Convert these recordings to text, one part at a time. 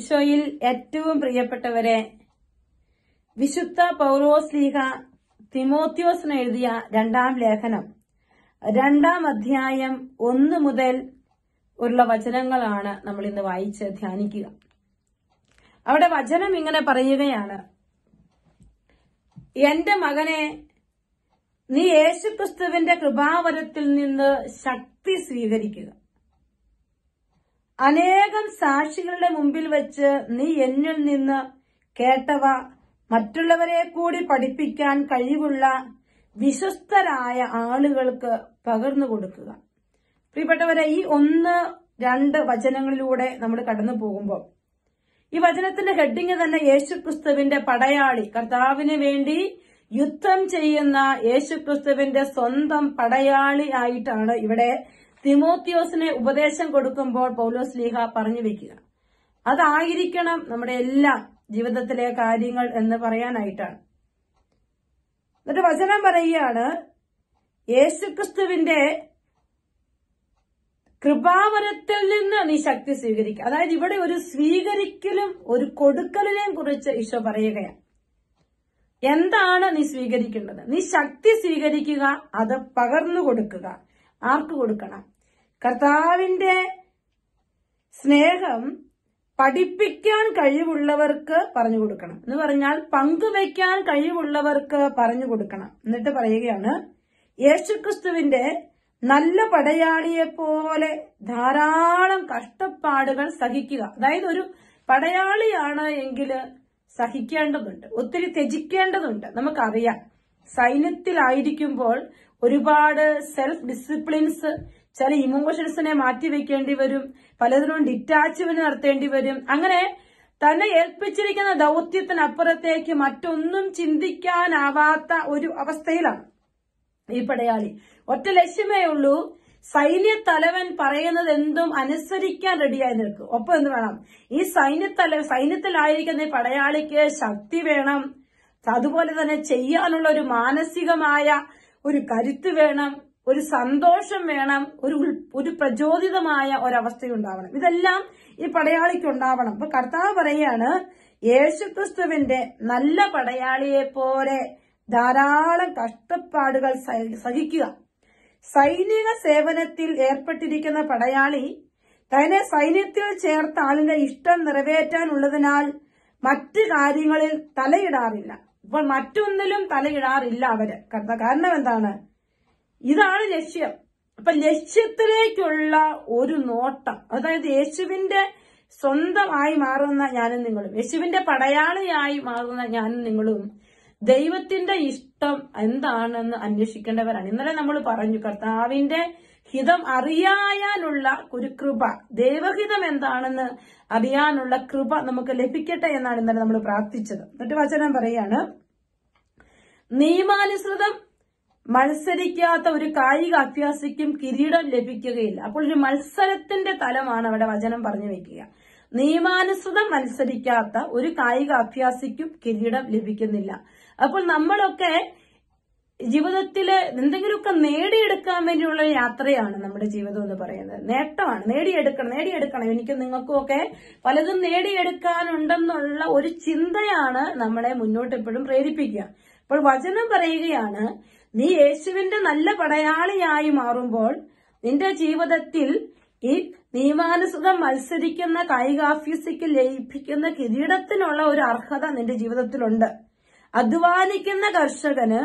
ഈശോയിൽ ഏറ്റവും പ്രിയപ്പെട്ടവരെ, വിശുദ്ധ പൗലോസ്ലീഹ തിമോത്തിയോസിന് എഴുതിയ 2-ാം ലേഖനം 2-ാം അധ്യായം 1 മുതൽ ഉള്ള വചനങ്ങളാണ് നമ്മൾ ഇന്ന് വായിച്ച് ധ്യാനിക്കുക. അവിടെ വചനം ഇങ്ങനെ പറയുകയാണ്: എന്റെ മകനെ, നീ യേശുക്രിസ്തുവിന്റെ കൃപാവരത്തിൽ നിന്ന് ശക്തി സ്വീകരിക്കുക. അനേകം സാക്ഷികളുടെ മുമ്പിൽ വെച്ച് നീ എന്നിൽ നിന്ന് കേട്ടവ മറ്റുള്ളവരെ കൂടി പഠിപ്പിക്കാൻ കഴിവുള്ള വിശ്വസ്തരായ ആളുകൾക്ക് പകർന്നു കൊടുക്കുക. പ്രിയപ്പെട്ടവരെ, ഈ 1-2 വചനങ്ങളിലൂടെ നമ്മൾ കടന്നു പോകുമ്പോൾ ഈ വചനത്തിന്റെ ഹെഡിങ് തന്നെ യേശുക്രിസ്തുവിന്റെ പടയാളി, കർത്താവിന് വേണ്ടി യുദ്ധം ചെയ്യുന്ന യേശുക്രിസ്തുവിന്റെ സ്വന്തം പടയാളി ആയിട്ടാണ് ഇവിടെ തിമോത്തിയോസിനെ ഉപദേശം കൊടുക്കുമ്പോൾ പൗലോസ്ലീഹ പറഞ്ഞു വെക്കുക. അതായിരിക്കണം നമ്മുടെ എല്ലാ ജീവിതത്തിലെ കാര്യങ്ങൾ എന്ന് പറയാനായിട്ടാണ്. എന്നിട്ട് വചനം പറയുകയാണ്, യേശുക്രിസ്തുവിന്റെ കൃപാവരത്തിൽ നിന്ന് നീ ശക്തി സ്വീകരിക്കുക. അതായത് ഇവിടെ ഒരു സ്വീകരിക്കലും ഒരു കൊടുക്കലിനെയും കുറിച്ച് ഈശോ പറയുകയാണ്. എന്താണ് നീ സ്വീകരിക്കേണ്ടത്? നീ ശക്തി സ്വീകരിക്കുക, അത് പകർന്നു കൊടുക്കുക. ആർക്ക് കൊടുക്കണം? കർത്താവിന്റെ സ്നേഹം പഠിപ്പിക്കാൻ കഴിവുള്ളവർക്ക് പറഞ്ഞു കൊടുക്കണം. എന്ന് പറഞ്ഞാൽ പങ്കുവയ്ക്കാൻ കഴിവുള്ളവർക്ക് പറഞ്ഞു കൊടുക്കണം. എന്നിട്ട് പറയുകയാണ്, യേശുക്രിസ്തുവിന്റെ നല്ല പടയാളിയെ പോലെ ധാരാളം കഷ്ടപ്പാടുകൾ സഹിക്കുക. അതായത് ഒരു പടയാളിയാണ് എങ്കിൽ സഹിക്കേണ്ടതുണ്ട്, ഒത്തിരി ത്യജിക്കേണ്ടതുണ്ട്. നമുക്കറിയാം, സൈന്യത്തിലായിരിക്കുമ്പോൾ ഒരുപാട് സെൽഫ് ഡിസിപ്ലിൻസ്, ചില ഇമോഷൻസിനെ മാറ്റിവെക്കേണ്ടി വരും, പലതിനും ഡിറ്റാച്ച്മെന്റ് നടത്തേണ്ടി വരും. അങ്ങനെ തന്നെ ഏൽപ്പിച്ചിരിക്കുന്ന ദൗത്യത്തിനപ്പുറത്തേക്ക് മറ്റൊന്നും ചിന്തിക്കാനാവാത്ത ഒരു അവസ്ഥയിലാണ് ഈ പടയാളി. ഒറ്റ ലക്ഷ്യമേ ഉള്ളൂ, സൈന്യത്തലവൻ പറയുന്നത് എന്തും അനുസരിക്കാൻ റെഡിയായി നിൽക്കും. ഒപ്പം എന്ത് വേണം? ഈ സൈന്യത്തിലായിരിക്കുന്ന ഈ പടയാളിക്ക് ശക്തി വേണം, അതുപോലെ തന്നെ ചെയ്യാനുള്ള ഒരു മാനസികമായ ഒരു കരുത്ത് വേണം, ഒരു സന്തോഷം വേണം, ഒരു പ്രചോദിതമായ ഒരവസ്ഥയുണ്ടാവണം. ഇതെല്ലാം ഈ പടയാളിക്ക് ഉണ്ടാവണം. അപ്പൊ കർത്താവ് പറയാണ്, യേശുക്രിസ്തുവിന്റെ നല്ല പടയാളിയെ പോലെ ധാരാളം കഷ്ടപ്പാടുകൾ സഹിക്കുക. സൈനിക സേവനത്തിൽ ഏർപ്പെട്ടിരിക്കുന്ന പടയാളി തന്നെ സൈന്യത്തിൽ ചേർത്ത ആളിന്റെ ഇഷ്ടം നിറവേറ്റാനുള്ളതിനാൽ മറ്റു കാര്യങ്ങളിൽ തലയിടാറില്ല. ഇപ്പോൾ മറ്റൊന്നിലും തലയിടാറില്ല അവര്. കാരണം എന്താണ്? ഇതാണ് ലക്ഷ്യം. അപ്പൊ ലക്ഷ്യത്തിലേക്കുള്ള ഒരു നോട്ടം, അതായത് യേശുവിന്റെ സ്വന്തമായി മാറുന്ന ഞാനും നിങ്ങളും, യേശുവിന്റെ പടയാളിയായി മാറുന്ന ഞാനും നിങ്ങളും ദൈവത്തിന്റെ ഇഷ്ടം എന്താണെന്ന് അന്വേഷിക്കേണ്ടവരാണ്. ഇന്നലെ നമ്മൾ പറഞ്ഞു, കർത്താവിന്റെ ഹിതം അറിയാനുള്ള ഒരു കൃപ, ദൈവഹിതം എന്താണെന്ന് അറിയാനുള്ള കൃപ നമുക്ക് ലഭിക്കട്ടെ എന്നാണ് ഇന്നലെ നമ്മൾ പ്രാർത്ഥിച്ചത്. എന്നിട്ട് വചനം പറയാണ്, നിയമാനുസൃതം മത്സരിക്കാത്ത ഒരു കായിക അഭ്യാസിക്കും കിരീടം ലഭിക്കുകയില്ല. അപ്പോൾ ഒരു മത്സരത്തിന്റെ തലമാണ് അവിടെ വചനം പറഞ്ഞു വെക്കുക. നിയമാനുസൃതം മത്സരിക്കാത്ത ഒരു കായിക അഭ്യാസിക്കും കിരീടം ലഭിക്കുന്നില്ല. അപ്പോൾ നമ്മളൊക്കെ ജീവിതത്തില് എന്തെങ്കിലുമൊക്കെ നേടിയെടുക്കാൻ വേണ്ടിയുള്ള യാത്രയാണ് നമ്മുടെ ജീവിതം എന്ന് പറയുന്നത്. നേട്ടമാണ്, നേടിയെടുക്കണം. എനിക്കും നിങ്ങൾക്കും ഒക്കെ പലതും നേടിയെടുക്കാനുണ്ടെന്നുള്ള ഒരു ചിന്തയാണ് നമ്മളെ മുന്നോട്ട് എപ്പോഴും പ്രേരിപ്പിക്കുക. അപ്പോൾ വചനം പറയുകയാണ്, നീ യേശുവിന്റെ നല്ല പടയാളിയായി മാറുമ്പോൾ നിന്റെ ജീവിതത്തിൽ ഈ നിയമാനുസൃതം മത്സരിക്കുന്ന കായികാഭ്യാസിക്ക് ലഭിക്കുന്ന കിരീടത്തിനുള്ള ഒരു അർഹത നിന്റെ ജീവിതത്തിലുണ്ട്. അധ്വാനിക്കുന്ന കർഷകന്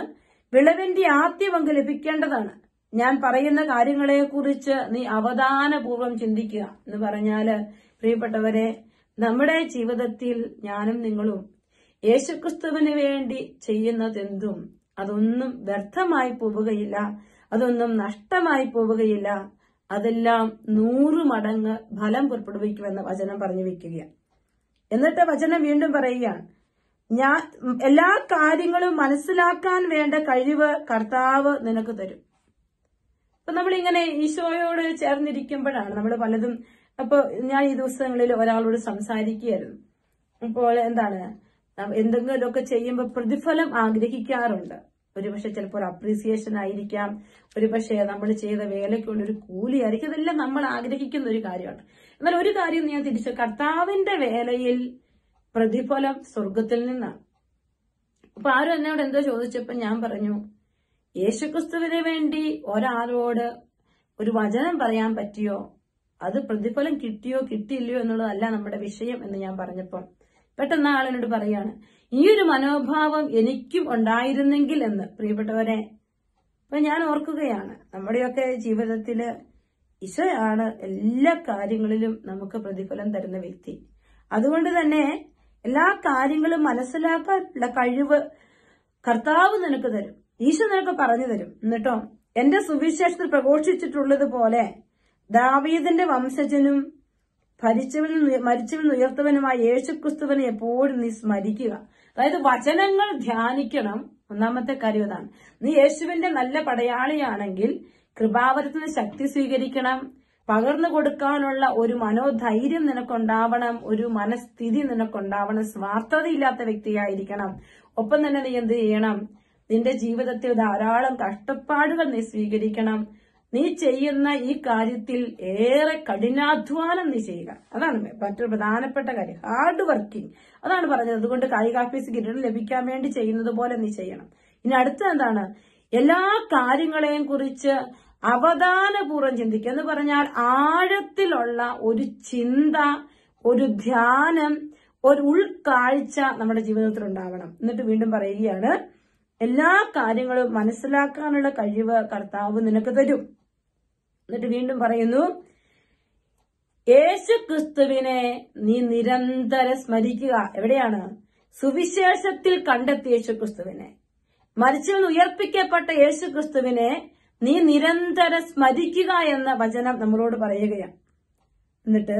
വിളവിന്റെ ആദ്യ പങ്ക് ലഭിക്കേണ്ടതാണ്. ഞാൻ പറയുന്ന കാര്യങ്ങളെക്കുറിച്ച് നീ അവധാനപൂർവ്വം ചിന്തിക്കുക എന്ന് പറഞ്ഞാല്, പ്രിയപ്പെട്ടവരെ, നമ്മുടെ ജീവിതത്തിൽ ഞാനും നിങ്ങളും യേശുക്രിസ്തുവിന് വേണ്ടി ചെയ്യുന്നതെന്തും അതൊന്നും വ്യർത്ഥമായി പോവുകയില്ല, അതൊന്നും നഷ്ടമായി പോവുകയില്ല. അതെല്ലാം 100 മടങ്ങ് ഫലം പുറപ്പെടുവിക്കുമെന്ന് വചനം പറഞ്ഞു വെക്കുകയാണ്. എന്നിട്ട് വചനം വീണ്ടും പറയുകയാണ്, ഞാൻ എല്ലാ കാര്യങ്ങളും മനസ്സിലാക്കാൻ വേണ്ട കഴിവ് കർത്താവ് നിനക്ക് തരും. അപ്പൊ നമ്മളിങ്ങനെ ഈശോയോട് ചേർന്നിരിക്കുമ്പോഴാണ് നമ്മൾ പലതും. അപ്പൊ ഞാൻ ഈ ദിവസങ്ങളിൽ ഒരാളോട് സംസാരിക്കുകയായിരുന്നു. അപ്പോൾ എന്താണ്, എന്തെങ്കിലുമൊക്കെ ചെയ്യുമ്പോൾ പ്രതിഫലം ആഗ്രഹിക്കാറുണ്ട്. ഒരുപക്ഷെ ചിലപ്പോൾ ഒരു അപ്രീസിയേഷൻ ആയിരിക്കാം, ഒരുപക്ഷെ നമ്മൾ ചെയ്ത വേലയ്ക്കുള്ള ഒരു കൂലിയായിരിക്കും. ഇതെല്ലാം നമ്മൾ ആഗ്രഹിക്കുന്ന ഒരു കാര്യമാണ്. എന്നാൽ ഒരു കാര്യം ഞാൻ തിരിച്ചു, കർത്താവിന്റെ വേലയിൽ പ്രതിഫലം സ്വർഗത്തിൽ നിന്നാണ്. അപ്പൊ ആരും എന്നോട് എന്തോ ചോദിച്ചപ്പോ ഞാൻ പറഞ്ഞു, യേശുക്രിസ്തുവിന് വേണ്ടി ഒരാളോട് ഒരു വചനം പറയാൻ പറ്റിയോ, അത് പ്രതിഫലം കിട്ടിയോ കിട്ടിയില്ലയോ എന്നുള്ളതല്ല നമ്മുടെ വിഷയം എന്ന് ഞാൻ പറഞ്ഞപ്പം പെട്ടെന്ന് ആളിനോട് പറയാണ്, ഈ ഒരു മനോഭാവം എനിക്കും ഉണ്ടായിരുന്നെങ്കിൽ എന്ന്. പ്രിയപ്പെട്ടവരെ, അപ്പൊ ഞാൻ ഓർക്കുകയാണ്, നമ്മുടെയൊക്കെ ജീവിതത്തില് ഈശോയാണ് എല്ലാ കാര്യങ്ങളിലും നമുക്ക് പ്രതിഫലം തരുന്ന വ്യക്തി. അതുകൊണ്ട് തന്നെ എല്ലാ കാര്യങ്ങളും മനസ്സിലാക്കാനുള്ള കഴിവ് കർത്താവ് നിനക്ക് തരും, ഈശോ നിനക്ക് പറഞ്ഞു തരും. എന്നിട്ടോ എന്റെ സുവിശേഷത്തിൽ പ്രഘോഷിച്ചിട്ടുള്ളതുപോലെ ദാവീദിന്റെ വംശജനും മരിച്ചവൻ ഉയർത്തവനുമായ യേശുക്രിസ്തുവിനെ എപ്പോഴും നീ സ്മരിക്കുക. അതായത് വചനങ്ങൾ ധ്യാനിക്കണം. ഒന്നാമത്തെ കാര്യം ഇതാണ്. നീ യേശുവിന്റെ നല്ല പടയാളിയാണെങ്കിൽ കൃപാവരത്തിന് ശക്തി സ്വീകരിക്കണം. പകർന്നു കൊടുക്കാനുള്ള ഒരു മനോധൈര്യം നിനക്കുണ്ടാവണം, ഒരു മനസ്ഥിതി നിനക്കുണ്ടാവണം. സ്വാർത്ഥതയില്ലാത്ത വ്യക്തിയായിരിക്കണം. ഒപ്പം തന്നെ നീ എന്ത് ചെയ്യണം? നിന്റെ ജീവിതത്തിൽ ധാരാളം കഷ്ടപ്പാടുകൾ നീ സ്വീകരിക്കണം. നീ ചെയ്യുന്ന ഈ കാര്യത്തിൽ ഏറെ കഠിനാധ്വാനം നീ ചെയ്യുക. അതാണ് മറ്റൊരു പ്രധാനപ്പെട്ട കാര്യം, ഹാർഡ് വർക്കിംഗ്. അതാണ് പറഞ്ഞത്. അതുകൊണ്ട് കായികാഭ്യാസ കിരീടം ലഭിക്കാൻ വേണ്ടി ചെയ്യുന്നത് പോലെ നീ ചെയ്യണം. ഇനി അടുത്ത എന്താണ്? എല്ലാ കാര്യങ്ങളെയും കുറിച്ച് അവധാനപൂർവ്വം ചിന്തിക്കുക. എന്ന് പറഞ്ഞാൽ ആഴത്തിലുള്ള ഒരു ചിന്ത, ഒരു ധ്യാനം, ഒരു ഉൾക്കാഴ്ച നമ്മുടെ ജീവിതത്തിൽ ഉണ്ടാവണം. എന്നിട്ട് വീണ്ടും പറയുകയാണ്, എല്ലാ കാര്യങ്ങളും മനസ്സിലാക്കാനുള്ള കഴിവ് കർത്താവ് നിനക്ക് തരും. എന്നിട്ട് വീണ്ടും പറയുന്നു, യേശുക്രിസ്തുവിനെ നീ നിരന്തരം സ്മരിക്കുക. എവിടെയാണ്? സുവിശേഷത്തിൽ കണ്ടെത്തിയ യേശുക്രിസ്തുവിനെ, മരിച്ചവൻ ഉയർപ്പിക്കപ്പെട്ട യേശുക്രിസ്തുവിനെ നീ നിരന്തരം സ്മരിക്കുക എന്ന വചനം നമ്മളോട് പറയുകയാണ്. എന്നിട്ട്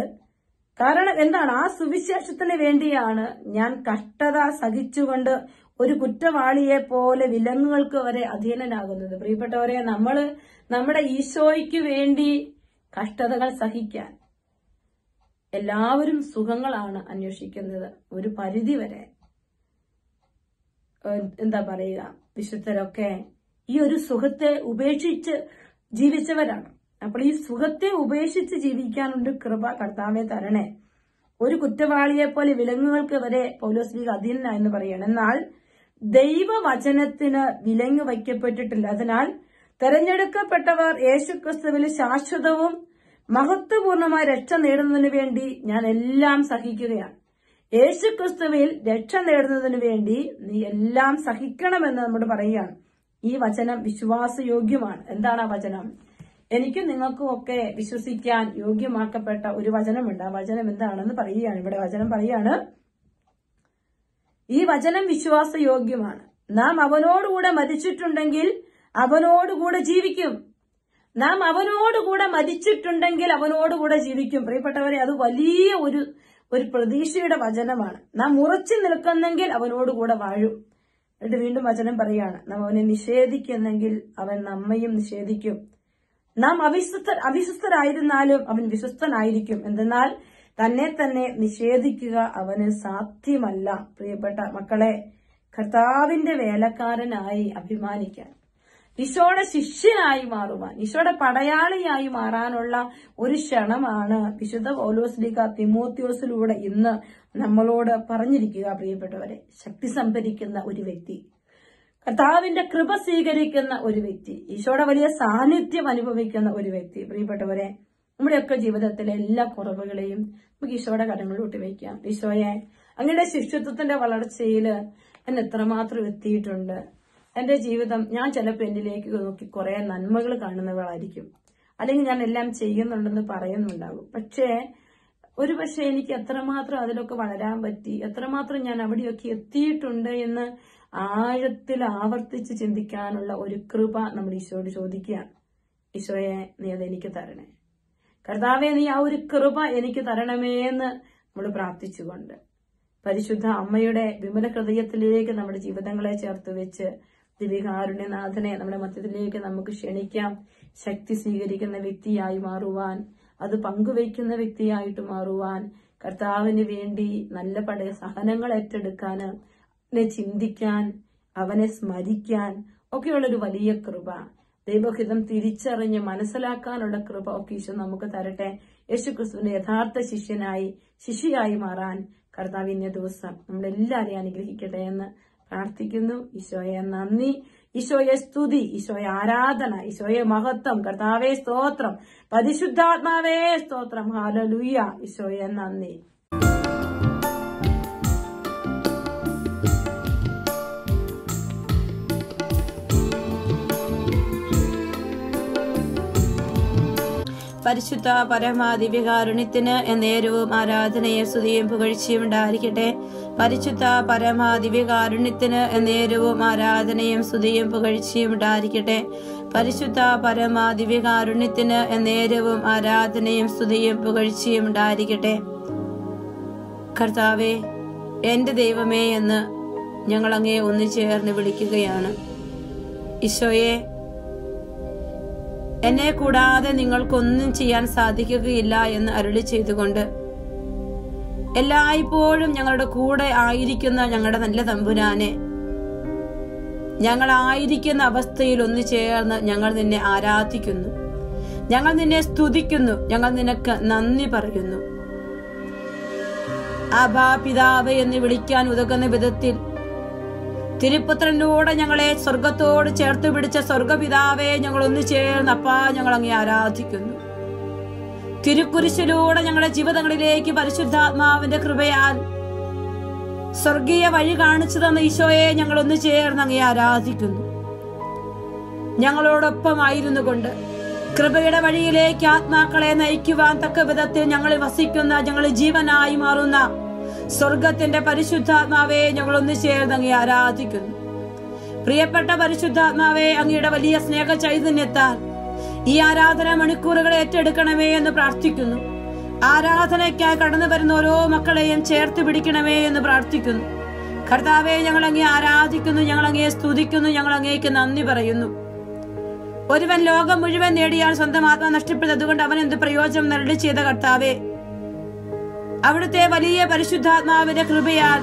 കാരണം എന്താണ്? ആ സുവിശേഷത്തിന് വേണ്ടിയാണ് ഞാൻ കഷ്ടത സഹിച്ചുകൊണ്ട് ഒരു കുറ്റവാളിയെ പോലെ വിലങ്ങുകൾക്ക് വരെ അധീനനാകുന്നത്. പ്രിയപ്പെട്ടവരെ, നമ്മുടെ ഈശോയ്ക്ക് വേണ്ടി കഷ്ടതകൾ സഹിക്കാൻ എല്ലാവരും സുഖങ്ങളാണ് അന്വേഷിക്കുന്നത്. ഒരു പരിധി വരെ എന്താ പറയുക, വിശുദ്ധരൊക്കെ ഈ ഒരു സുഖത്തെ ഉപേക്ഷിച്ച് ജീവിച്ചവരാണ്. അപ്പോൾ ഈ സുഖത്തെ ഉപേക്ഷിച്ച് ജീവിക്കാനുള്ള കൃപ കർത്താവെ തരണേ. ഒരു കുറ്റവാളിയെ പോലെ വിലങ്ങുകൾക്ക് വരെ പൗലോസ്ലീഹ അധീനനായെന്ന് പറയണം. എന്നാൽ ദൈവവചനത്തിന് വിലങ്ങ് വയ്ക്കപ്പെട്ടിട്ടില്ല. അതിനാൽ തെരഞ്ഞെടുക്കപ്പെട്ടവർ യേശുക്രിസ്തുവിൽ ശാശ്വതവും മഹത്വപൂർണമായ രക്ഷ നേടുന്നതിന് വേണ്ടി ഞാൻ എല്ലാം സഹിക്കുകയാണ്. യേശുക്രിസ്തുവിൽ രക്ഷ നേടുന്നതിന് വേണ്ടി നീ എല്ലാം സഹിക്കണമെന്ന് നമ്മോട് പറയുകയാണ്. ഈ വചനം വിശ്വാസയോഗ്യമാണ്. എന്താണ് ആ വചനം? എനിക്കും നിങ്ങൾക്കും ഒക്കെ വിശ്വസിക്കാൻ യോഗ്യമാക്കപ്പെട്ട ഒരു വചനമുണ്ട്. ആ വചനം എന്താണെന്ന് പറയുകയാണ്. ഇവിടെ വചനം പറയാണ്, ഈ വചനം വിശ്വാസയോഗ്യമാണ്. നാം അവനോടുകൂടെ മരിച്ചിട്ടുണ്ടെങ്കിൽ അവനോടുകൂടെ ജീവിക്കും. നാം അവനോടുകൂടെ മരിച്ചിട്ടുണ്ടെങ്കിൽ അവനോടുകൂടെ ജീവിക്കും. പ്രിയപ്പെട്ടവരെ, അത് വലിയ ഒരു പ്രതീക്ഷയുടെ വചനമാണ്. നാം ഉറച്ചു നിൽക്കുന്നെങ്കിൽ അവനോടുകൂടെ വാഴും. എന്നിട്ട് വീണ്ടും വചനം പറയാണ്, നാം അവനെ നിഷേധിക്കുന്നെങ്കിൽ അവൻ നമ്മയും നിഷേധിക്കും. നാം അവിശ്വസ്തരായിരുന്നാലും അവൻ വിശ്വസ്തനായിരിക്കും. എന്തെന്നാൽ തന്നെ തന്നെ നിഷേധിക്കുക അവന് സാധ്യമല്ല. പ്രിയപ്പെട്ട മക്കളെ, കർത്താവിന്റെ വേലക്കാരനായി അഭിമാനിക്കാൻ, ഈശോയുടെ ശിഷ്യനായി മാറുവാൻ, ഈശോയുടെ പടയാളിയായി മാറാനുള്ള ഒരു ക്ഷണമാണ് വിശുദ്ധ പൗലോസ്ലീഹ തിമോത്തിയോസിലൂടെ ഇന്ന് നമ്മളോട് പറഞ്ഞിരിക്കുക. പ്രിയപ്പെട്ടവരെ, ശക്തി സംഭരിക്കുന്ന ഒരു വ്യക്തി, കർത്താവിന്റെ കൃപ സ്വീകരിക്കുന്ന ഒരു വ്യക്തി, ഈശോയുടെ വലിയ സാന്നിധ്യം അനുഭവിക്കുന്ന ഒരു വ്യക്തി. പ്രിയപ്പെട്ടവരെ, നമ്മുടെയൊക്കെ ജീവിതത്തിലെ എല്ലാ കുറവുകളെയും നമുക്ക് ഈശോയുടെ കരങ്ങളിലോട്ട് വയ്ക്കാം. ഈശോയെ, അങ്ങയുടെ ശിഷ്യത്വത്തിന്റെ വളർച്ചയിൽ എന്നെ എത്രമാത്രം എത്തിയിട്ടുണ്ട്. എന്റെ ജീവിതം, ഞാൻ ചിലപ്പോൾ എന്നിലേക്ക് നോക്കി കുറെ നന്മകൾ കാണുന്നവളായിരിക്കും, അല്ലെങ്കിൽ ഞാൻ എല്ലാം ചെയ്യുന്നുണ്ടെന്ന് പറയുന്നുണ്ടാകും. പക്ഷേ ഒരുപക്ഷെ എനിക്ക് എത്രമാത്രം അതിലൊക്കെ വളരാൻ പറ്റി, എത്രമാത്രം ഞാൻ അവിടെയൊക്കെ എത്തിയിട്ടുണ്ട് എന്ന് ആഴത്തിൽ ആവർത്തിച്ച് ചിന്തിക്കാനുള്ള ഒരു കൃപ നമ്മൾ ഈശോയോട് ചോദിക്കുകയാണ്. ഈശോയെ, നീ അതെനിക്ക് തരണേ. കർത്താവെ, നീ ആ ഒരു കൃപ എനിക്ക് തരണമേ എന്ന് നമ്മൾ പ്രാർത്ഥിച്ചുകൊണ്ട് പരിശുദ്ധ അമ്മയുടെ വിമല ഹൃദയത്തിലേക്ക് നമ്മുടെ ജീവിതങ്ങളെ ചേർത്ത് വെച്ച് ദിവ്യകാരുണ്യനാഥനെ നമ്മുടെ മധ്യത്തിലേക്ക് നമുക്ക് ക്ഷണിക്കാം. ശക്തി സ്വീകരിക്കുന്ന വ്യക്തിയായി മാറുവാൻ, അത് പങ്കുവയ്ക്കുന്ന വ്യക്തിയായിട്ട് മാറുവാൻ, കർത്താവിന് വേണ്ടി നല്ല സഹനങ്ങൾ ഏറ്റെടുക്കാൻ, അവനെ ചിന്തിക്കാൻ, അവനെ സ്മരിക്കാൻ, ഒക്കെയുള്ളൊരു വലിയ കൃപ, ദൈവഹിതം തിരിച്ചറിഞ്ഞ് മനസ്സിലാക്കാനുള്ള കൃപ ഒക്കെ ഈശോ നമുക്ക് തരട്ടെ. യേശുക്രിസ്തുവിന്റെ യഥാർത്ഥ ശിഷ്യയായി മാറാൻ കർത്താവ് ഇന്ന ദിവസം നമ്മളെല്ലാവരെയും അനുഗ്രഹിക്കട്ടെ എന്ന് പ്രാർത്ഥിക്കുന്നു. ഈശോയെ നന്ദി, ഈശോയെ സ്തുതി, ഈശോയെ ആരാധന, ഈശോയെ മഹത്വം. കർത്താവേ സ്തോത്രം, പരിശുദ്ധാത്മാവേ സ്തോത്രം. ഹല്ലേലൂയ. ഈശോയെ നന്ദി. പരിശുദ്ധ പരമാദിവ്യകാരുണ്യത്തിന് എന്നേരവും ആരാധനയും സ്തുതിയും പുകഴ്ചയും ഉണ്ടായിരിക്കട്ടെ. പരിശുദ്ധ പരമാദിവ്യകാരുണ്യത്തിന് എന്നേരവും ആരാധനയും സ്തുതിയും പുകഴ്ചയും ഉണ്ടായിരിക്കട്ടെ. പരിശുദ്ധ പരമാദിവ്യകാരുണ്യത്തിന് എന്നേരവും ആരാധനയും സ്തുതിയും പുകഴ്ചയും ഉണ്ടായിരിക്കട്ടെ. കർത്താവേ, എന്റെ ദൈവമേ എന്ന് ഞങ്ങൾ അങ്ങേ ഒന്നു ചേർന്ന് വിളിക്കുകയാണ്. ഈശോയെ, എന്നെ കൂടാതെ നിങ്ങൾക്കൊന്നും ചെയ്യാൻ സാധിക്കുകയില്ല എന്ന് അരുളി ചെയ്തുകൊണ്ട് എല്ലായ്പ്പോഴും ഞങ്ങളുടെ കൂടെ ആയിരിക്കുന്ന ഞങ്ങളുടെ നല്ല തമ്പുരാനെ, ഞങ്ങളായിരിക്കുന്ന അവസ്ഥയിൽ ഒന്നു ചേർന്ന് ഞങ്ങൾ നിന്നെ ആരാധിക്കുന്നു, ഞങ്ങൾ നിന്നെ സ്തുതിക്കുന്നു, ഞങ്ങൾ നിനക്ക് നന്ദി പറയുന്നു. അബാ പിതാവ് എന്ന് വിളിക്കാൻ ഉതകുന്ന വിധത്തിൽ തിരുപുത്രനോട് ഞങ്ങളെ സ്വർഗത്തോട് ചേർത്ത് പിടിച്ച സ്വർഗപിതാവെ, ഞങ്ങൾ ഒന്നു ചേർന്ന് അപ്പാ ഞങ്ങൾ അങ്ങേ ആരാധിക്കുന്നു. തിരുക്കുരിശിലൂടെ ഞങ്ങളുടെ ജീവിതങ്ങളിലേക്ക് പരിശുദ്ധാത്മാവിന്റെ കൃപയാൽ സ്വർഗീയ വഴി കാണിച്ചു തന്ന ഈശോയെ ഞങ്ങൾ ഒന്നു ചേർന്ന് അങ്ങേ ആരാധിക്കുന്നു. ഞങ്ങളോടൊപ്പമായിരുന്നു കൊണ്ട് കൃപയുടെ വഴിയിലേക്ക് ആത്മാക്കളെ നയിക്കുവാൻ തക്ക വിധത്തിൽ ഞങ്ങൾ വസിക്കുന്ന, ഞങ്ങൾ ജീവനായി മാറുന്ന സ്വർഗത്തിന്റെ പരിശുദ്ധാത്മാവെ ഞങ്ങൾ ഒന്നു ചേർന്ന് അങ്ങേ ആരാധിക്കുന്നു. പ്രിയപ്പെട്ട പരിശുദ്ധാത്മാവെ, അങ്ങയുടെ വലിയ സ്നേഹ ചൈതന്യത്താൽ ഈ ആരാധന മണിക്കൂറുകളെ ഏറ്റെടുക്കണമേ എന്ന് പ്രാർത്ഥിക്കുന്നു. ആരാധനയ്ക്കായി കടന്നു വരുന്ന ഓരോ മക്കളെയും ചേർത്ത് പിടിക്കണമേ എന്ന് പ്രാർത്ഥിക്കുന്നു. കർത്താവെ, ഞങ്ങൾ അങ്ങേ ആരാധിക്കുന്നു, ഞങ്ങൾ അങ്ങേ സ്തുതിക്കുന്നു, ഞങ്ങൾ അങ്ങേക്ക് നന്ദി പറയുന്നു. ഒരുവൻ ലോകം മുഴുവൻ നേടിയാൽ സ്വന്തം ആത്മാ നഷ്ടപ്പെട്ടതുകൊണ്ട് അവൻ എന്ത് പ്രയോജനം നരളി ചെയ്ത കർത്താവെ, അവിടുത്തെ വലിയ പരിശുദ്ധാത്മാവിന്റെ കൃപയാൽ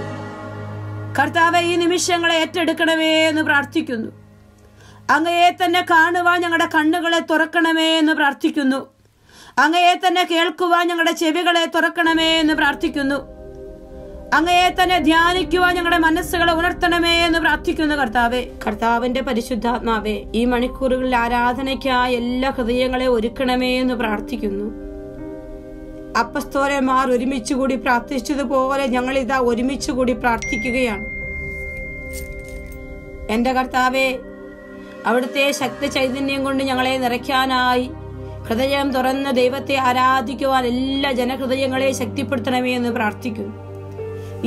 കർത്താവെ ഈ നിമിഷങ്ങളെ ഏറ്റെടുക്കണമേ എന്ന് പ്രാർത്ഥിക്കുന്നു. അങ്ങയെ തന്നെ കാണുവാൻ ഞങ്ങളുടെ കണ്ണുകളെ തുറക്കണമേ എന്ന് പ്രാർത്ഥിക്കുന്നു. അങ്ങയെ തന്നെ കേൾക്കുവാൻ ഞങ്ങളുടെ ചെവികളെ തുറക്കണമേ എന്ന് പ്രാർത്ഥിക്കുന്നു. അങ്ങയെ തന്നെ ധ്യാനിക്കുവാൻ ഞങ്ങളുടെ മനസ്സുകളെ ഉണർത്തണമേ എന്ന് പ്രാർത്ഥിക്കുന്നു. കർത്താവിന്റെ പരിശുദ്ധാത്മാവെ, ഈ മണിക്കൂറുകളിൽ ആരാധനയ്ക്കായി എല്ലാ ഹൃദയങ്ങളെ ഒരുക്കണമേ എന്ന് പ്രാർത്ഥിക്കുന്നു. അപ്പസ്തോലന്മാർ ഒരുമിച്ചുകൂടി പ്രാർത്ഥിച്ചതുപോലെ ഞങ്ങൾ ഇതാ ഒരുമിച്ചുകൂടി പ്രാർത്ഥിക്കുകയാണ്. എന്റെ കർത്താവെ, അവിടുത്തെ ശക്തി ചൈതന്യം കൊണ്ട് ഞങ്ങളെ നിറയ്ക്കാനായി ഹൃദയം തുറന്ന് ദൈവത്തെ ആരാധിക്കുവാൻ എല്ലാ ജനഹൃദയങ്ങളെ ശക്തിപ്പെടുത്തണമേ എന്ന് പ്രാർത്ഥിക്കുന്നു.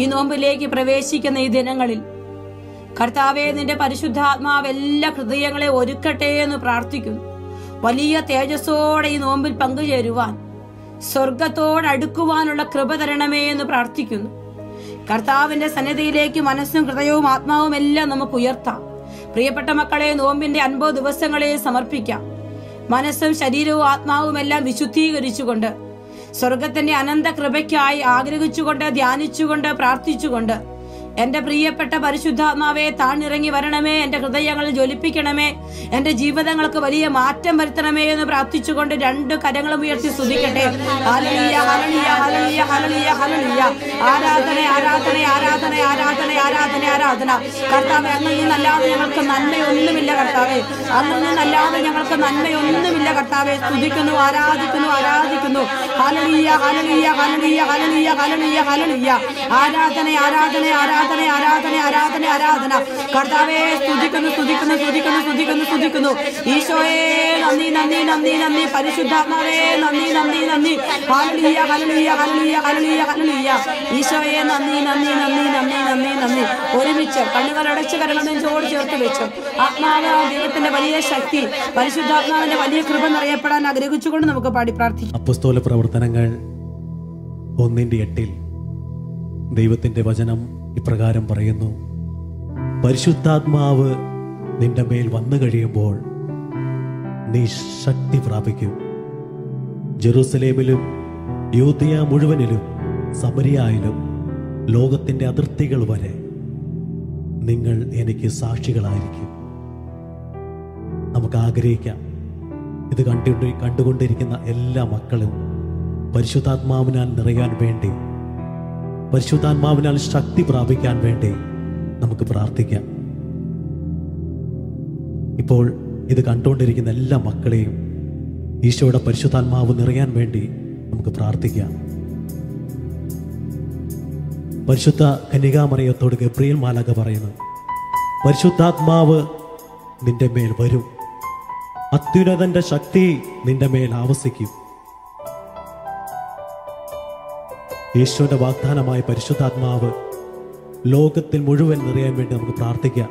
ഈ നോമ്പിലേക്ക് പ്രവേശിക്കുന്ന ഈ ദിനങ്ങളിൽ കർത്താവെ, നിന്റെ പരിശുദ്ധാത്മാവ് എല്ലാ ഹൃദയങ്ങളെ ഒരുക്കട്ടെ എന്ന് പ്രാർത്ഥിക്കുന്നു. വലിയ തേജസ്സോടെ ഈ നോമ്പിൽ പങ്കുചേരുവാൻ, സ്വർഗത്തോട് അടുക്കുവാനുള്ള കൃപ തരണമേ എന്ന് പ്രാർത്ഥിക്കുന്നു. കർത്താവിന്റെ സന്നിധിയിലേക്ക് മനസ്സും ഹൃദയവും ആത്മാവും എല്ലാം നമുക്ക് ഉയർത്താം. പ്രിയപ്പെട്ട മക്കളെ, നോമ്പിന്റെ 50 ദിവസങ്ങളെ സമർപ്പിക്കാം. മനസ്സും ശരീരവും ആത്മാവും എല്ലാം വിശുദ്ധീകരിച്ചുകൊണ്ട് സ്വർഗത്തിന്റെ അനന്ത കൃപയ്ക്കായി ആഗ്രഹിച്ചുകൊണ്ട്, ധ്യാനിച്ചുകൊണ്ട്, പ്രാർത്ഥിച്ചുകൊണ്ട് എന്റെ പ്രിയപ്പെട്ട പരിശുദ്ധാത്മാവെ താണിറങ്ങി വരണമേ, എന്റെ ഹൃദയങ്ങളിൽ ജ്വലിപ്പിക്കണമേ, എന്റെ ജീവിതങ്ങൾക്ക് വലിയ മാറ്റം വരുത്തണമേ എന്ന് പ്രാർത്ഥിച്ചുകൊണ്ട് 2 കരങ്ങളും ഉയർത്തി സ്തുതിക്കട്ടെ. ഹല്ലേലൂയ, ഹല്ലേലൂയ, ഹല്ലേലൂയ, ഹല്ലേലൂയ, ഹല്ലേലൂയ. ആരാധന, ആരാധന, ആരാധന, ആരാധന, ആരാധന, ആരാധന. കർത്താവേ, അങ്ങിൽ നിന്നല്ലാതെ ഞങ്ങൾക്ക് നന്മയൊന്നുമില്ല കർത്താവേ, അങ്ങിൽ നിന്നല്ലാതെ ഞങ്ങൾക്ക് നന്മയൊന്നുമില്ല കർത്താവേ. സ്തുതിക്കുന്നു, ആരാധിക്കുന്നു, ആരാധിക്കുന്നു. ഹല്ലേലൂയ, ഹല്ലേലൂയ, ഹല്ലേലൂയ, ഹല്ലേലൂയ, ഹല്ലേലൂയ, ഹല്ലേലൂയ. ആരാധന, ആരാധന, ആരാധന, ആരാധന, ആരാധന, ആരാധന. കർത്താവേ, സ്തുതിക്കുന്നു, സ്തുതിക്കുന്നു, സ്തുതിക്കുന്നു, സ്തുതിക്കുന്നു, സ്തുതിക്കുന്നു. ഈശോയെ നന്ദി, നന്ദി, നന്ദി, നന്ദി. പരിശുദ്ധാത്മാവേ നന്ദി, നന്ദി, നന്ദി. ഹല്ലേലൂയ, ഹല്ലേലൂയ, ഹല്ലേലൂയ, ഹല്ലേലൂയ, ഹല്ലേലൂയ. ഈശോയെ നന്ദി, നന്ദി, നന്ദി, നന്ദി, നന്ദി, നന്ദി. ഒരുമിച്ച് കണ്ണുകൾ അടച്ച് കരങ്ങൾ നെഞ്ചോട് ചേർത്ത് വെച്ചു ആത്മാവ് ദൈവത്തിന്റെ വലിയ ശക്തി, പരിശുദ്ധാത്മാവിന്റെ വലിയ കൃപ നിറയപ്പെടാൻ ആഗ്രഹിച്ചുകൊണ്ട് നമുക്ക് പാടി പ്രാർത്ഥിക്കാം. അപ്പോസ്തല പ്രവർത്തനങ്ങൾ 1:8 ദൈവത്തിന്റെ വചനം ഇപ്രകാരം പറയുന്നു: പരിശുദ്ധാത്മാവ് നിന്റെ മേൽ വന്നു കഴിയുമ്പോൾ നീ ശക്തി പ്രാപിക്കും. ജെറുസലേമിലും യൂദയ മുഴുവനിലും സമരിയായിലും ലോകത്തിന്റെ അതിർത്തികൾ വരെ നിങ്ങൾ എനിക്ക് സാക്ഷികളായിരിക്കും. നമുക്ക് ആഗ്രഹിക്കാം. ഇത് കണ്ടുകൊണ്ടിരിക്കുന്ന എല്ലാ മക്കളും പരിശുദ്ധാത്മാവിനാൽ നിറയാൻ വേണ്ടി, പരിശുദ്ധാത്മാവിനാൽ ശക്തി പ്രാപിക്കാൻ വേണ്ടി നമുക്ക് പ്രാർത്ഥിക്കാം. ഇപ്പോൾ ഇത് കണ്ടുകൊണ്ടിരിക്കുന്ന എല്ലാ മക്കളെയും ഈശോയുടെ പരിശുദ്ധാത്മാവ് നിറയാൻ വേണ്ടി നമുക്ക് പ്രാർത്ഥിക്കാം. പരിശുദ്ധ കന്യകാമറിയത്തോട് ഗബ്രിയേൽ മാലാഖ പറയുന്നു, പരിശുദ്ധാത്മാവ് നിന്റെ മേൽ വരും, അത്യുന്നതന്റെ ശക്തി നിന്റെ മേൽ ആവസിക്കും. യേശുവിന്റെ വാഗ്ദാനമായ പരിശുദ്ധാത്മാവ് ലോകത്തിൽ മുഴുവൻ നിറയാൻ വേണ്ടി നമുക്ക് പ്രാർത്ഥിക്കാം.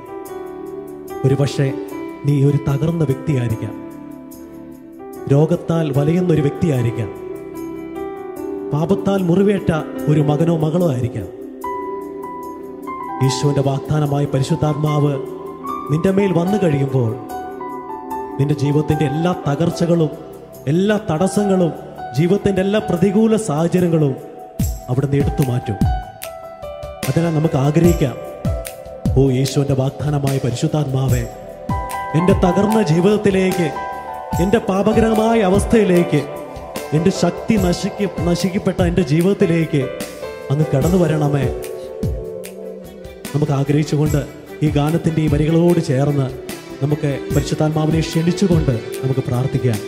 ഒരുപക്ഷെ നീ ഒരു തകർന്ന വ്യക്തിയായിരിക്കാം, രോഗത്താൽ വലയുന്നൊരു വ്യക്തിയായിരിക്കാം, പാപത്താൽ മുറിവേറ്റ ഒരു മകനോ മകളോ ആയിരിക്കാം. യേശുവിന്റെ വാഗ്ദാനമായ പരിശുദ്ധാത്മാവ് നിന്റെ മേൽ വന്നു കഴിയുമ്പോൾ നിന്റെ ജീവിതത്തിന്റെ എല്ലാ തകർച്ചകളും, എല്ലാ തടസ്സങ്ങളും, ജീവിതത്തിന്റെ എല്ലാ പ്രതികൂല സാഹചര്യങ്ങളും അവിടെ നിന്ന് എടുത്തു മാറ്റും. അതിനാൽ നമുക്ക് ആഗ്രഹിക്കാം, ഓ യേശുവിന്റെ വാഗ്ദാനമായ പരിശുദ്ധാത്മാവേ, എൻ്റെ തകർന്ന ജീവിതത്തിലേക്ക്, എൻ്റെ പാപകരമായ അവസ്ഥയിലേക്ക്, എൻ്റെ ശക്തി നശിക്കപ്പെട്ട എൻ്റെ ജീവിതത്തിലേക്ക് അങ്ങ് കടന്നു വരണമേ. നമുക്ക് ആഗ്രഹിച്ചുകൊണ്ട് ഈ ഗാനത്തിൻ്റെ ഈ വരികളോട് ചേർന്ന് നമുക്ക് പരിശുദ്ധാത്മാവിനെ ക്ഷണിച്ചുകൊണ്ട് നമുക്ക് പ്രാർത്ഥിക്കാം.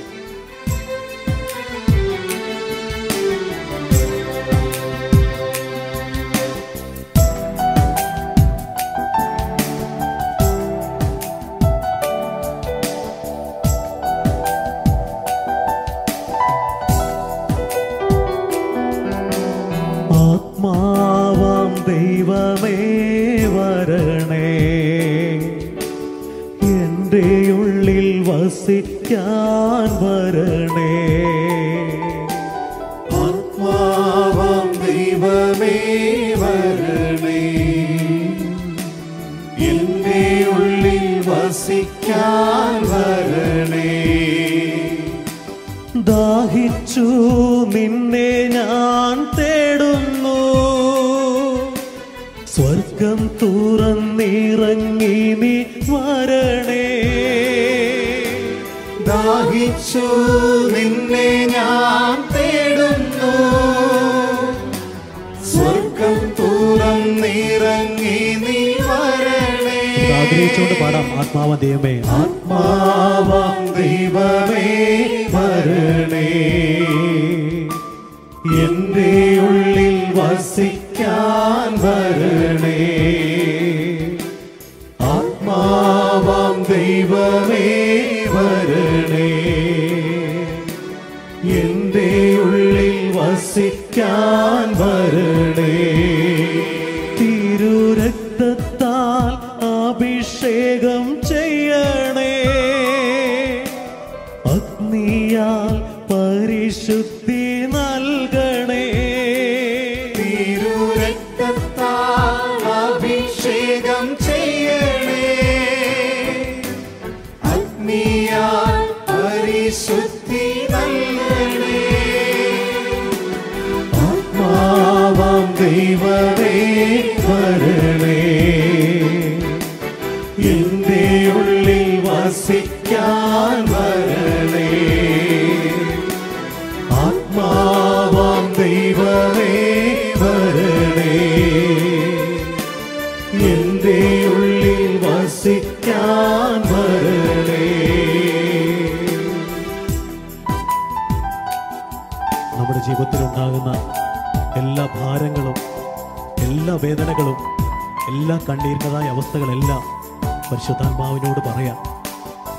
ആത്മാവാം ദൈവമേ വരണേ, എൻ്റെ ഉള്ളിൽ വസിക്കാൻ വരണേ. ആത്മാവാം ദൈവമേ വരണേ, എൻ്റെ ഉള്ളിൽ വസിക്കാൻ വരണേ. ദാഹിച്ചു നിന്നെ ഞാൻ തേടുന്നു, സ്വർഗം തുറന്നിറങ്ങി നീ വരണേ. ദാഹിച്ചു നിന്നെ ഞാൻ തേടുന്നു, സ്വർഗം തുറന്നിറങ്ങി നീ വരണേ. ആഗ്രഹിച്ചുകൊണ്ട് പാടാം. ആത്മാവാം ദൈവമേ, ആത്മാവാം ദൈവമേ വരണേ, എൻ്റെ ഉള്ളിൽ വസിക്കാൻ വരണേ. ആത്മാവാം ദൈവമേ വരണേ, എൻ്റെ ഉള്ളിൽ വസിക്കാൻ വരണേ. തിരുരക്തത്താൽ അഭിഷേകം ചെയ്യണേ, അഗ്നിയാൽ പരിശുദ്ധി നൽകണേ. തിരുരക്തത്താൽ അഭിഷേകം ചെയ്യണേ, അഗ്നിയാൽ പരിശുദ്ധി നൽകണേ. ആത്മാവാം ദൈവമേ വരണേ, എൻ്റെ ഉള്ളിൽ വസിക്കാൻ വരണേ. ആത്മാവാം ദൈവമേ വരണേ, എൻ്റെ ഉള്ളിൽ വസിക്കാൻ വരണേ. നമ്മുടെ ജീവിതത്തിൽ ഉണ്ടാകുന്ന എല്ലാ ഭാരങ്ങളും, എല്ലാ വേദനകളും, എല്ലാ കണ്ണീരിൻ്റെതായ അവസ്ഥകളെല്ലാം പരിശുദ്ധാത്മാവിനോട് പറയാം.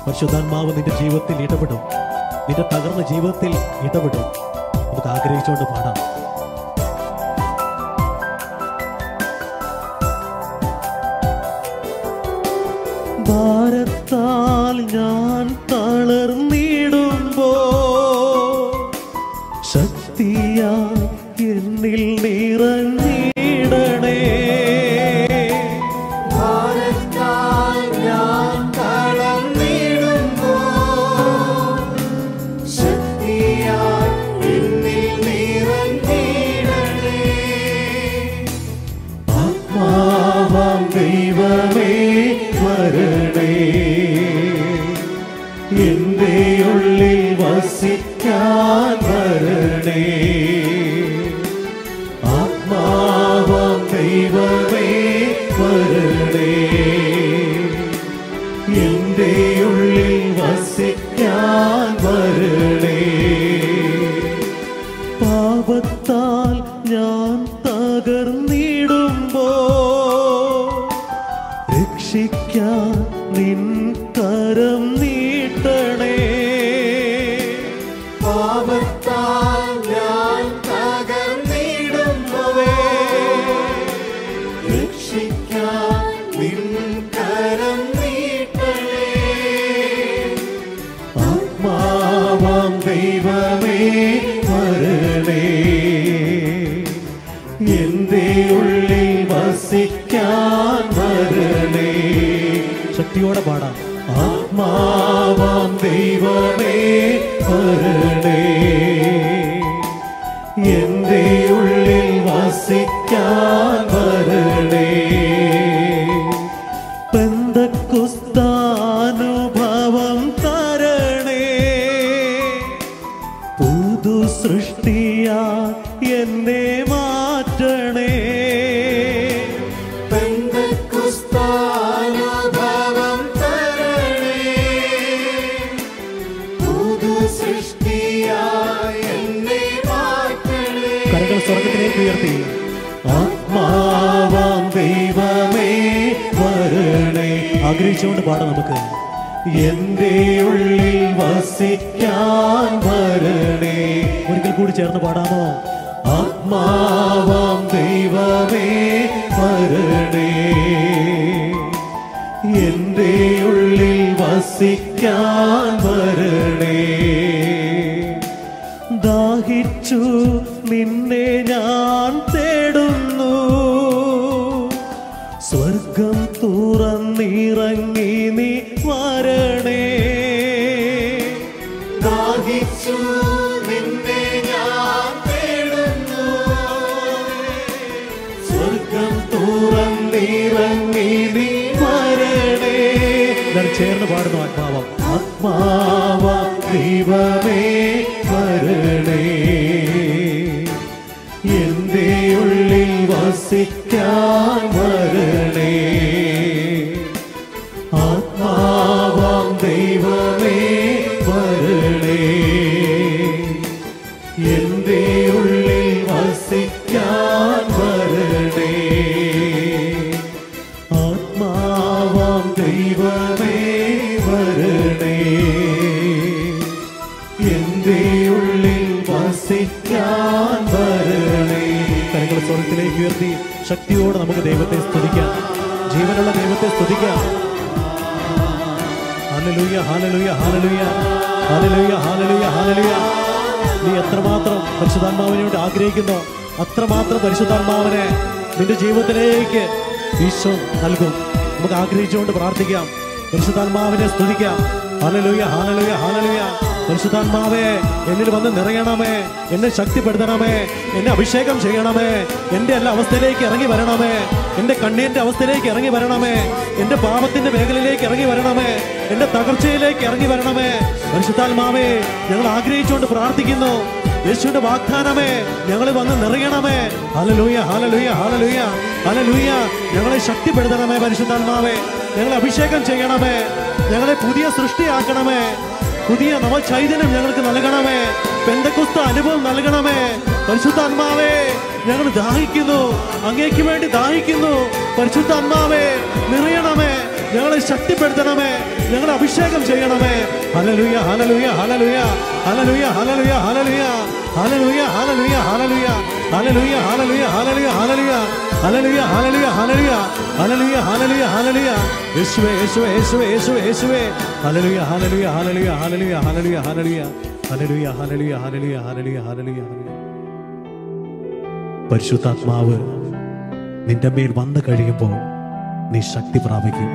പരിശുദ്ധാത്മാവ് നിന്റെ ജീവിതത്തിൽ ഇടപെടും, നിന്റെ തകർന്ന ജീവിതത്തിൽ ഇടപെടും. നമുക്ക് ആഗ്രഹിച്ചുകൊണ്ട് പാടാം. ഭാരത്താൽ ഞാൻ തളർന്നിടുമ്പോ ശക്തിയാൽ എന്നിൽ നിറഞ്ഞിടണേ. ഭാരത്താൽ ഞാൻ തളർന്നിടുമ്പോ ശക്തിയാൽ എന്നിൽ നിറഞ്ഞിടണേ. ആത്മാവാം ദൈവമേ വരണേ, വരണേ. ആത്മാവാം ദൈവമേ വരണേ. എന്റെ ഉള്ളിൽ വസിക്കാൻ വരണേ. പാപത്താൽ ഞാൻ തകർന്നിടുമ്പോ രക്ഷിക്കാൻ നിൻ കരം നീട്ടണേ. പാപത്താൽ ഞാൻ തകർന്നിടുമ്പോ രക്ഷിക്കാൻ നിൻ കരം നീട്ടണേ. ആത്മാവാം ദൈവമേ വരണേ. എന്റെ ഉള്ളിൽ വസിക്കാൻ വരണേ. ശക്തിയോടെ പാടാം. ആത്മാവാം ദൈവമേ വരണേ. എന്റെ ഉള്ളിൽ വസിക്കാൻ വരണേ. പെന്തക്കുസ്താനുഭവം തരണേ. പുതു സൃഷ്ടിയാ എന്നെ മാറ്റണേ. പെന്തക്കുസ്താനുഭവം തരണേ. പുതു സൃഷ്ടിയാ എന്നെ മാറ്റണേ. കരങ്ങൾ സ്വർഗത്തിലേക്ക് ഉയർത്തി. ആത്മാവാം ദൈവമേ വരണേ. ആഗ്രഹിച്ചുകൊണ്ട് പാടാം നമുക്ക്. എന്റെ ഉള്ളിൽ വസിക്കാൻ വരണേ. ഒരിക്കൽ കൂടി ചേർന്ന് പാടാമോ? ആത്മാവാം ദൈവമേ വരണേ. എന്റെ ഉള്ളിൽ വസിക്കാൻ വരണേ. ദാഹിച്ചു നിന്നെ ഞാൻ തേടുന്നു. സ്വർഗം തുറന്നിറങ്ങി നീ വരണേ. ദാഹിച്ചു നിന്നെ ഞാൻ തേടുന്നു. സ്വർഗം തുറന്നിറങ്ങി നീ വരണേ. ചേർന്ന് പാടുന്നു. ആത്മാവം ആത്മാവ ദൈവമേ വരണേ. എന്റെ ഉള്ളിൽ വസിക്കാൻ വരണേ. ആത്മാവാം ദൈവമേ വരണേ. എന്റെ ഉള്ളിൽ വസിക്കാൻ വരണേ. ആത്മാവാം ദൈവമേ വരണേ. എന്റെ ഉള്ളിൽ വസിക്കാൻ വരണേ. കരങ്ങൾ സ്വർഗത്തിലേക്ക് ഉയർത്തി ശക്തിയോടെ നമുക്ക് ദൈവത്തെ സ്തുതിക്കാം. ജീവനുള്ള ദൈവത്തെ സ്തുതിക്കാം. ഹല്ലേലൂയ, ഹല്ലേലൂയ, ഹല്ലേലൂയ, ഹല്ലേലൂയ, ഹല്ലേലൂയ, ഹല്ലേലൂയ. നീ എത്രമാത്രം പരിശുദ്ധാത്മാവിനെ കൊണ്ട് ആഗ്രഹിക്കുന്നോ അത്രമാത്രം പരിശുദ്ധാത്മാവിനെ നിന്റെ ജീവിതത്തിലേക്ക് ഈശോ നൽകും. നമുക്ക് ആഗ്രഹിച്ചുകൊണ്ട് പ്രാർത്ഥിക്കാം. പരിശുദ്ധാത്മാവിനെ സ്തുതിക്കാം. ഹല്ലേലൂയ, ഹല്ലേലൂയ, ഹല്ലേലൂയ. പരിശുദ്ധാത്മാവേ, എന്നിൽ വന്ന് നിറയണമേ, എന്നെ ശക്തിപ്പെടുത്തണമേ, എന്നെ അഭിഷേകം ചെയ്യണമേ, എൻ്റെ എല്ലാ അവസ്ഥയിലേക്ക് ഇറങ്ങി വരണമേ, എൻ്റെ കണ്ണീരിൻ്റെ അവസ്ഥയിലേക്ക് ഇറങ്ങി വരണമേ, എൻ്റെ പാപത്തിൻ്റെ മേഖലയിലേക്ക് ഇറങ്ങി വരണമേ, എൻ്റെ തകർച്ചയിലേക്ക് ഇറങ്ങി വരണമേ. പരിശുദ്ധാത്മാവേ, ഞങ്ങൾ ആഗ്രഹിച്ചുകൊണ്ട് പ്രാർത്ഥിക്കുന്നു. യേശുവിന്റെ വാഗ്ദാനമേ, ഞങ്ങളെ വന്ന് നിറയണമേ. ഹല്ലേലൂയ, ഹല്ലേലൂയ, ഹല്ലേലൂയ, ഹല്ലേലൂയ. ഞങ്ങളെ ശക്തിപ്പെടുത്തണമേ പരിശുദ്ധാത്മാവേ. ഞങ്ങളെ അഭിഷേകം ചെയ്യണമേ, ഞങ്ങളെ പുതിയ സൃഷ്ടിയാക്കണമേ, പുതിയ നവചൈതന്യം ഞങ്ങൾക്ക് നൽകണമേ, പെന്തക്കോസ്ത് അനുഭവം നൽകണമേ. പരിശുദ്ധാത്മാവേ, ഞങ്ങൾ ദാഹിക്കുന്നു, അങ്ങേക്ക് വേണ്ടി ദാഹിക്കുന്നു. പരിശുദ്ധാത്മാവേ, നിറയണമേ, ഞങ്ങളെ ശക്തിപ്പെടുത്തണമേ, ഞങ്ങളെ അഭിഷേകം ചെയ്യണമേ. ഹല്ലേലൂയ, ഹല്ലേലൂയ, ഹല്ലേലൂയ, ഹല്ലേലൂയ, ഹല്ലേലൂയ, ഹല്ലേലൂയ, ഹല്ലേലൂയ, ഹല്ലേലൂയ, ഹല്ലേലൂയ, ഹല്ലേലൂയ, ഹല്ലേലൂയ, ഹല്ലേലൂയ, ഹല്ലേലൂയ, ഹല്ലേലൂയ, ഹല്ലേലൂയ, ഹല്ലേലൂയ, ഹല്ലേലൂയ, ഹല്ലേലൂയ, ഹല്ലേലൂയ. യേശുവേ, യേശുവേ, യേശുവേ, യേശുവേ, യേശുവേ. ഹല്ലേലൂയ, ഹല്ലേലൂയ, ഹല്ലേലൂയ, ഹല്ലേലൂയ, ഹല്ലേലൂയ, ഹല്ലേലൂയ, ഹല്ലേലൂയ, ഹല്ലേലൂയ, ഹല്ലേലൂയ, ഹല്ലേലൂയ, ഹല്ലേലൂയ. പരിശുദ്ധാത്മാവ് നിന്റെ മേൽ വന്നു കഴിയുമ്പോൾ നീ ശക്തി പ്രാപിക്കും.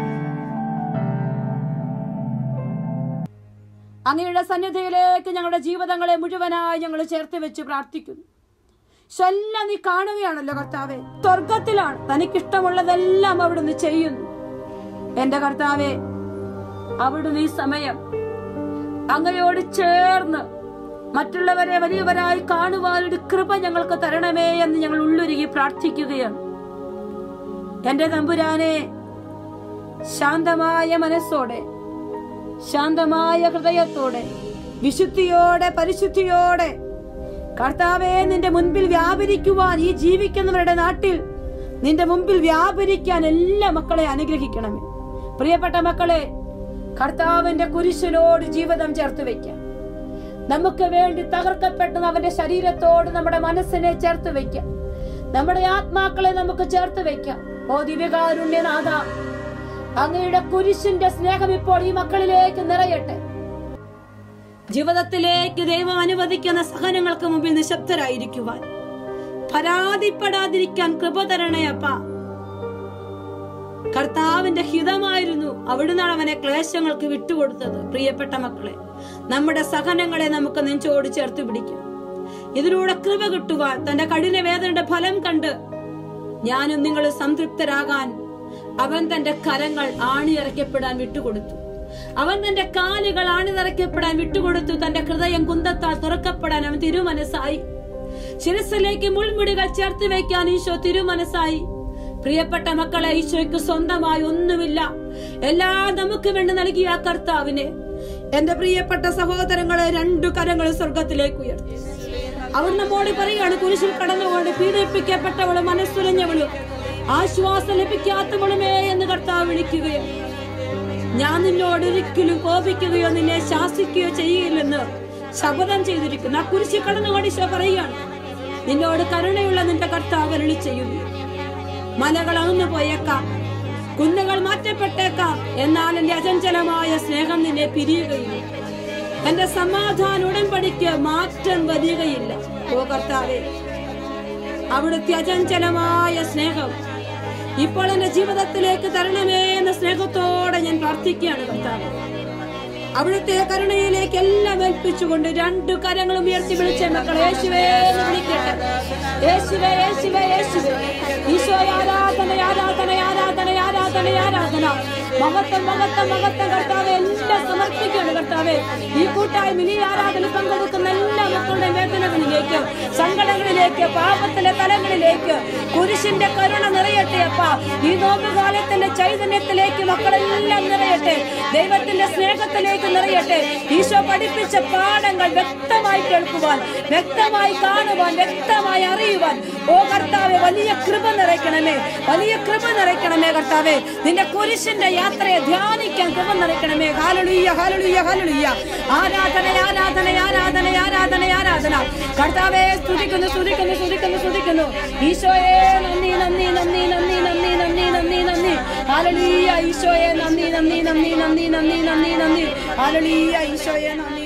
അങ്ങയുടെ സന്നിധിയിലേക്ക് ഞങ്ങളുടെ ജീവിതങ്ങളെ മുഴുവനായി ഞങ്ങൾ ചേർത്ത് വെച്ച് പ്രാർത്ഥിക്കുന്നു. എല്ലാം നീ കാണുകയാണല്ലോ കർത്താവേ, സ്വർഗത്തിലാണ്, തനിക്കിഷ്ടമുള്ളതെല്ലാം അവിടുന്ന് ചെയ്യുന്നു. എന്റെ കർത്താവേ, അവിടുന്ന് ഈ സമയം അങ്ങയോട് ചേർന്ന് മറ്റുള്ളവരെ വലിയവരായി കാണുവാനൊരു കൃപ ഞങ്ങൾക്ക് തരണമേ എന്ന് ഞങ്ങൾ ഉള്ളുരുകി പ്രാർത്ഥിക്കുകയാണ്. എന്റെ തമ്പുരാനെ, ശാന്തമായ മനസ്സോടെ, ശാന്തമായ ഹൃദയത്തോടെ, വിശുദ്ധിയോടെ, പരിശുദ്ധിയോടെ കർത്താവേ നിന്റെ മുൻപിൽ വ്യാപരിക്കുവാൻ, ഈ ജീവിക്കുന്നവരുടെ നാട്ടിൽ നിന്റെ മുൻപിൽ വ്യാപരിക്കാൻ എല്ലാ മക്കളെ അനുഗ്രഹിക്കണമേ. പ്രിയപ്പെട്ട മക്കളെ, കർത്താവിന്റെ കുരിശിനോട് ജീവിതം ചേർത്ത് വയ്ക്കാം. നമുക്ക് വേണ്ടി തകർക്കപ്പെട്ട അവന്റെ ശരീരത്തോട് നമ്മുടെ മനസ്സിനെ ചേർത്ത് വയ്ക്കാം. നമ്മുടെ ആത്മാക്കളെ നമുക്ക് ചേർത്ത് വയ്ക്കാം. ഓ ദിവ്യകാരുണ്യനാഥ, അങ്ങയുടെ കുരിശിന്റെ സ്നേഹം ഇപ്പോൾ ഈ മക്കളിലേക്ക് നിറയട്ടെ. ജീവിതത്തിലേക്ക് ദൈവം അനുവദിക്കുന്ന സഹനങ്ങൾക്ക് മുമ്പിൽ നിശബ്ദരായിരിക്കുവാൻ, പരാതിപ്പെടാതിരിക്കാൻ കൃപ തരണേ അപ്പ. കർത്താവിന്റെ ഹിതമായിരുന്നു അവിടുന്നാണ് അവനെ ക്ലേശങ്ങൾക്ക് വിട്ടുകൊടുത്തത്. പ്രിയപ്പെട്ട മക്കളെ, നമ്മുടെ സഹനങ്ങളെ നമുക്ക് നെഞ്ചോട് ചേർത്ത് പിടിക്കാം. ഇതിലൂടെ കൃപ കിട്ടുവാൻ, തന്റെ കഠിന വേദനയുടെ ഫലം കണ്ട് ഞാനും നിങ്ങൾ സംതൃപ്തരാകാൻ അവൻ തന്റെ കരങ്ങൾ ആണിയറയ്ക്കപ്പെടാൻ വിട്ടുകൊടുത്തു. അവൻ തന്റെ കാലുകൾ ആണിതറയ്ക്കപ്പെടാൻ വിട്ടുകൊടുത്തു. തന്റെ ഹൃദയം കുന്തത്താൽ തുറക്കപ്പെടാൻ അവൻ തിരുമനസ്സായി. ശിരസിലേക്ക് മുൾമുടികൾ ചേർത്ത് വയ്ക്കാൻ ഈശോ തിരുമനസ്സായി. പ്രിയപ്പെട്ട മക്കളെ, ഈശോയ്ക്ക് സ്വന്തമായി ഒന്നുമില്ല. എല്ലാം നമുക്ക് വേണ്ടി നൽകിയ കർത്താവിനെ എന്റെ പ്രിയപ്പെട്ട സഹോദരങ്ങളെ, 2 കരങ്ങൾ സ്വർഗത്തിലേക്ക് ഉയർത്തി അവൻ നമ്മോട് പറയുകയാണ്, കുരിശിൽ കടന്നുകൊണ്ട് പീഡിപ്പിക്കപ്പെട്ടവളും മനസ്സുലഞ്ഞവളും ആശ്വാസം ലഭിക്കാത്തവളുമേ എന്ന് കർത്താവ് വിളിക്കുകയോ, ഞാൻ നിന്നോട് ഒരിക്കലും കോപിക്കുകയോ നിന്നെ ശാസിക്കുകയോ ചെയ്യുകയില്ലെന്ന് ശപഥം ചെയ്തിരിക്കുന്നു. ആ കുരിശിൽ കടന്നുകൊണ്ട് ഈശോ പറയുകയാണ്, നിന്നോട് കരുണയുള്ള നിന്റെ കർത്താവ് അരുളി ചെയ്യുന്നു. മലകൾ അകന്നു പോയേക്കാം, കുന്നുകൾ മാറ്റപ്പെട്ടേക്കാം, എന്നാൽ എന്റെ അചഞ്ചലമായ സ്നേഹം നിന്നെ പിരിയുകയില്ല. എന്റെ സമാധാന ഉടമ്പടിക്ക് മാറ്റം വരികയില്ല. ഓ കർത്താവേ, അവിടുത്തെ അചഞ്ചലമായ സ്നേഹം ഇപ്പോൾ എന്റെ ജീവിതത്തിലേക്ക് തരണമേ എന്ന സ്നേഹത്തോടെ ഞാൻ പ്രാർത്ഥിക്കുകയാണ് കർത്താവ്. അവിടുത്തെ കരുണയിലേക്ക് എല്ലാം ഏൽപ്പിച്ചുകൊണ്ട് 2 കരങ്ങളും ഉയർത്തി വിളിച്ച മക്കൾ യേശുവേ എന്ന് വിളിക്കട്ടെ. യേശുവേ, യേശുവേ, യേശുവേ. ഈശോ ആരാധന, ആരാധന, ആരാധന, ആരാധന, ആരാധന. മഹത്വം, മഹത്വം, മഹത്വം കർത്താവെ എല്ലാം സമർപ്പിക്കുകയാണ് കർത്താവെ. ഈ കൂട്ടായ്മ ഈ ആരാധന പങ്കെടുക്കുന്ന എല്ലാ മക്കളുടെ വേദനകളിലേക്ക്, സങ്കടങ്ങളിലേക്ക്, പാപത്തിന്റെ തലങ്ങളിലേക്ക് കുരിശിന്റെ കരുണ നിറയട്ടെ അപ്പ. ഈ നോമ്പുകാലത്തിന്റെ ചൈതന്യത്തിലേക്ക് മക്കളെല്ലാം നിറയട്ടെ. ദൈവത്തിന്റെ സ്നേഹത്തിലേക്ക് നിറയട്ടെ. ഈശോ പഠിപ്പിച്ച പാഠങ്ങൾ വ്യക്തമായി കേൾക്കുവാൻ, വ്യക്തമായി കാണുവാൻ, വ്യക്തമായി അറിയുവാൻ ഓ കർത്താവെ വലിയ കൃപ നിറയ്ക്കണമേ, വലിയ കൃപ നിറയ്ക്കണമേ കർത്താവെ. നിന്റെ കുരിശിന്റെ യാത്രയെ ധ്യാനിക്കാൻ കൃപ നിറയ്ക്കണമേ. ഹല്ലേലൂയ, ഹല്ലേലൂയ, ഹല്ലേലൂയ. ആരാധന, ആരാധന, ആരാധന, ആരാധന, ആരാധന. കർത്താവെ സ്തുതിക്കുന്നു, സ്തുതിക്കുന്നു, സ്തുതിക്കുന്നു, സ്തുതിക്കുന്നു. ഈശോയെ നന്ദി, നന്ദി, നന്ദി, നന്ദി, നന്ദി, നന്ദി, നന്ദി, നന്ദി. ഹല്ലേലൂയ. ഈശോയെ നന്ദി, നന്ദി, നന്ദി, നന്ദി, നന്ദി, നന്ദി, നന്ദി. ഹല്ലേലൂയ. ഈശോയെ നന്ദി.